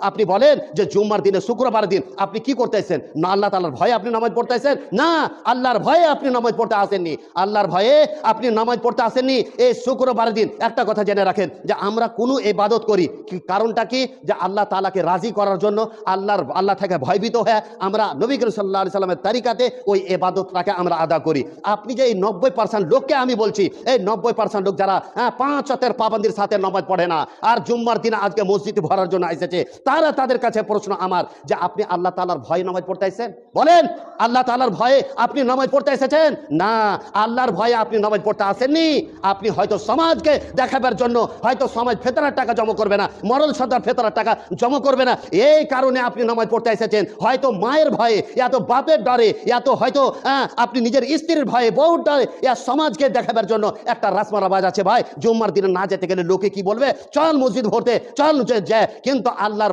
আপনি বলেন যে জুম্মার দিনে শুক্রবার দিন আপনি কি করতেছেন? না আল্লাহ তাআলার ভয়ে আপনি নামাজ পড়তেছেন? না, আল্লাহর ভয়ে আপনি নামাজ পড়তে আসেননি। আল্লাহর ভয়ে আপনি নামাজ পড়তে আসেননি। এই শুক্রবার দিন একটা কথা জেনে রাখেন যে আমরা কোনো ইবাদত করি কারণটা কি? যে আল্লাহ তাআলাকে রাজি করার জন্য, আল্লাহ থেকে ভয়ভীত হয়ে আমরা নবী করিম সাল্লাল্লাহু আলাইহি সাল্লামের তরিকাতে ওই ইবাদতটাকে আমরা আদা করি। আপনি যে এই 90% লোককে আমি বলছি, এই 90% লোক যারা 5 ওয়াক্তের পাবন্দির সাথে নামাজ পড়ে না আর জুম্মার দিনে আজকে মসজিদে ভরার জন্য এসেছে, তাদের কাছে প্রশ্ন আমার যে আপনি আল্লাহ তাআলার ভয়ে নামাজ পড়তে এসেছেন? বলেন, আল্লাহ তাআলার ভয়ে আপনি নামাজ পড়তে এসেছেন? না, আল্লাহর ভয়ে আপনি নামাজ পড়তে আসেননি। আপনি হয়তো সমাজকে দেখাবার জন্য, হয়তো সমাজ ফেতরার টাকা জমা করবে না, মরল সর্দার ফেতরার টাকা জমা করবে না, এই কারণে আপনি নামাজ পড়তে এসেছেন। হয়তো মায়ের ভয়ে, এত বাপের ডরে, এত হয়তো আপনি নিজের স্ত্রীর ভয়ে, বউর ডরে, সমাজকে দেখাবার জন্য একটা রাসমারাবাজ আছে ভাই, জুম্মার দিনে না যেতে গেলে লোকে কি বলবে, চল মসজিদ ভরতে, চল যায়, কিন্তু আল্লাহর